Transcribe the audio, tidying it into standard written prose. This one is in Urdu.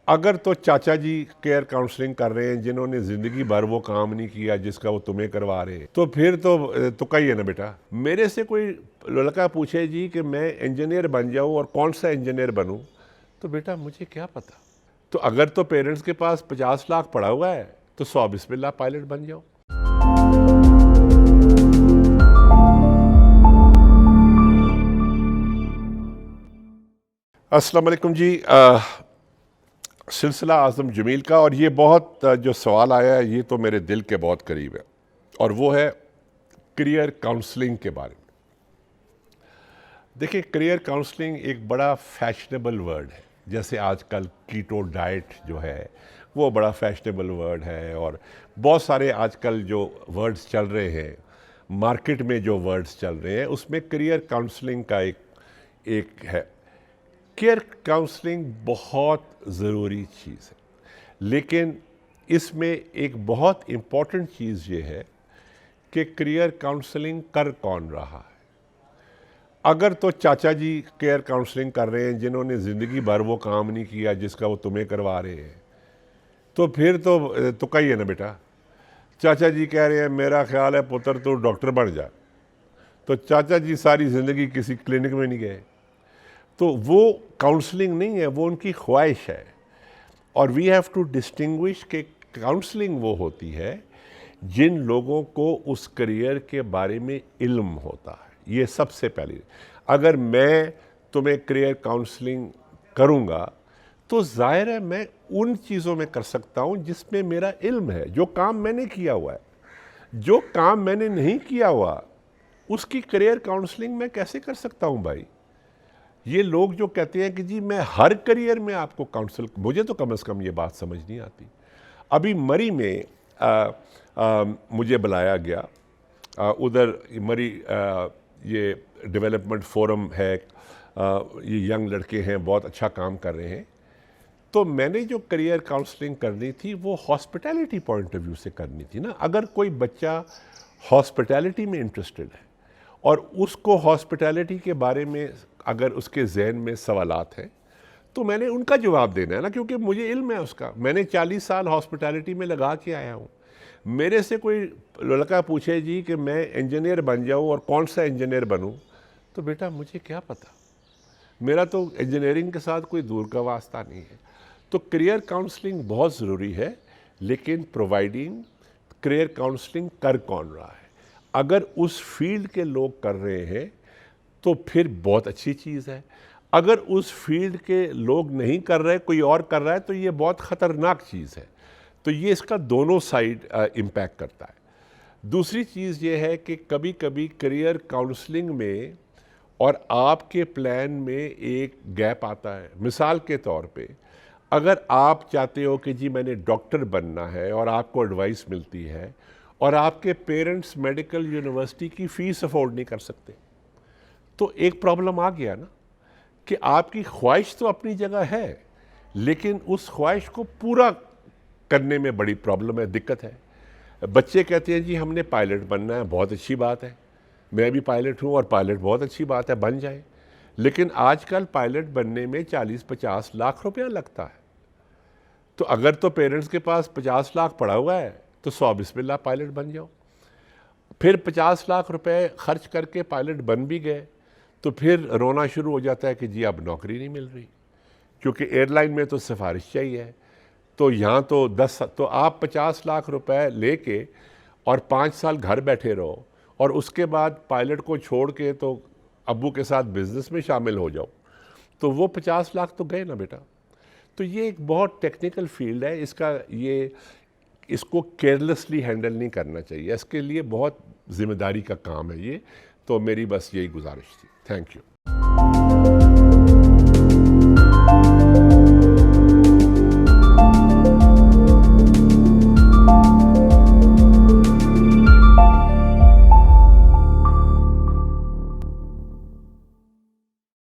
اگر تو چاچا جی کیئر کاؤنسلنگ کر رہے ہیں جنہوں نے زندگی بھر وہ کام نہیں کیا جس کا وہ تمہیں کروا رہے ہیں تو پھر تو کہیے نا بیٹا. میرے سے کوئی لڑکا پوچھے جی کہ میں انجینئر بن جاؤں اور کون سا انجینئر بنوں تو بیٹا مجھے کیا پتا. تو اگر تو پیرنٹس کے پاس 50 لاکھ پڑا ہوا ہے تو 100 بسم اللہ پائلٹ بن جاؤ. السلام علیکم جی. سلسلہ اعظم جمیل کا، اور یہ بہت جو سوال آیا ہے یہ تو میرے دل کے بہت قریب ہے، اور وہ ہے کریئر کاؤنسلنگ کے بارے میں. دیکھیں، کریئر کاؤنسلنگ ایک بڑا فیشنیبل ورڈ ہے. جیسے آج کل کیٹو ڈائٹ جو ہے وہ بڑا فیشنیبل ورڈ ہے، اور بہت سارے آج کل جو ورڈز چل رہے ہیں مارکیٹ میں، جو ورڈز چل رہے ہیں اس میں کریئر کاؤنسلنگ کا ایک ہے. کیئر کاؤنسلنگ بہت ضروری چیز ہے، لیکن اس میں ایک بہت امپورٹنٹ چیز یہ ہے کہ کریئر کاؤنسلنگ کر کون رہا ہے. اگر تو چاچا جی کیئر کاؤنسلنگ کر رہے ہیں جنہوں نے زندگی بھر وہ کام نہیں کیا جس کا وہ تمہیں کروا رہے ہیں تو پھر تو کہیے نا بیٹا. چاچا جی کہہ رہے ہیں میرا خیال ہے پتر تو ڈاکٹر بن جا، تو چاچا جی ساری زندگی کسی کلینک میں نہیں گئے، تو وہ کاؤنسلنگ نہیں ہے، وہ ان کی خواہش ہے. اور وی ہیو ٹو ڈسٹنگوش کہ کاؤنسلنگ وہ ہوتی ہے جن لوگوں کو اس کریئر کے بارے میں علم ہوتا ہے. یہ سب سے پہلی. اگر میں تمہیں کریئر کاؤنسلنگ کروں گا تو ظاہر ہے میں ان چیزوں میں کر سکتا ہوں جس میں میرا علم ہے، جو کام میں نے کیا ہوا ہے. جو کام میں نے نہیں کیا ہوا اس کی کریئر کاؤنسلنگ میں کیسے کر سکتا ہوں بھائی؟ یہ لوگ جو کہتے ہیں کہ جی میں ہر کریئر میں آپ کو کاؤنسل، مجھے تو کم از کم یہ بات سمجھ نہیں آتی. ابھی مری میں مجھے بلایا گیا، ادھر مری یہ ڈیولپمنٹ فورم ہے، یہ ینگ لڑکے ہیں بہت اچھا کام کر رہے ہیں. تو میں نے جو کریئر کاؤنسلنگ کرنی تھی وہ ہاسپٹیلٹی پوائنٹ آف ویو سے کرنی تھی نا. اگر کوئی بچہ ہاسپٹیلٹی میں انٹرسٹڈ ہے اور اس کو ہاسپٹیلٹی کے بارے میں اگر اس کے ذہن میں سوالات ہیں تو میں نے ان کا جواب دینا ہے نا، کیونکہ مجھے علم ہے اس کا. میں نے 40 سال ہاسپٹیلٹی میں لگا کے آیا ہوں. میرے سے کوئی لڑکا پوچھے جی کہ میں انجینئر بن جاؤں اور کون سا انجینئر بنوں تو بیٹا مجھے کیا پتا. میرا تو انجینئرنگ کے ساتھ کوئی دور کا واسطہ نہیں ہے. تو کریئر کاؤنسلنگ بہت ضروری ہے، لیکن پرووائڈنگ کریئر کاؤنسلنگ کر کون رہا ہے. اگر اس فیلڈ کے لوگ کر رہے ہیں تو پھر بہت اچھی چیز ہے. اگر اس فیلڈ کے لوگ نہیں کر رہے، کوئی اور کر رہا ہے تو یہ بہت خطرناک چیز ہے. تو یہ اس کا دونوں سائیڈ امپیکٹ کرتا ہے. دوسری چیز یہ ہے کہ کبھی کبھی کریئر کاؤنسلنگ میں اور آپ کے پلان میں ایک گیپ آتا ہے. مثال کے طور پہ اگر آپ چاہتے ہو کہ جی میں نے ڈاکٹر بننا ہے اور آپ کو ایڈوائس ملتی ہے اور آپ کے پیرنٹس میڈیکل یونیورسٹی کی فیس افورڈ نہیں کر سکتے، تو ایک پرابلم آ گیا نا کہ آپ کی خواہش تو اپنی جگہ ہے لیکن اس خواہش کو پورا کرنے میں بڑی پرابلم ہے، دقت ہے. بچے کہتے ہیں جی ہم نے پائلٹ بننا ہے، بہت اچھی بات ہے، میں بھی پائلٹ ہوں اور پائلٹ بہت اچھی بات ہے، بن جائیں. لیکن آج کل پائلٹ بننے میں 40-50 لاکھ روپیہ لگتا ہے. تو اگر تو پیرنٹس کے پاس 50 لاکھ پڑا ہوا ہے تو 100 بسم اللہ پائلٹ بن جاؤ. پھر 50 لاکھ روپے خرچ کر کے پائلٹ بن بھی گئے تو پھر رونا شروع ہو جاتا ہے کہ جی اب نوکری نہیں مل رہی، کیونکہ ایئر لائن میں تو سفارش چاہیے. تو یہاں تو آپ 50 لاکھ روپے لے کے اور 5 سال گھر بیٹھے رہو اور اس کے بعد پائلٹ کو چھوڑ کے تو ابو کے ساتھ بزنس میں شامل ہو جاؤ، تو وہ 50 لاکھ تو گئے نا بیٹا. تو یہ ایک بہت ٹیکنیکل فیلڈ ہے، اس کو کیئرلیسلی ہینڈل نہیں کرنا چاہیے. اس کے لیے بہت ذمہ داری کا کام ہے یہ. تو میری بس یہی گزارش تھی. Thank you.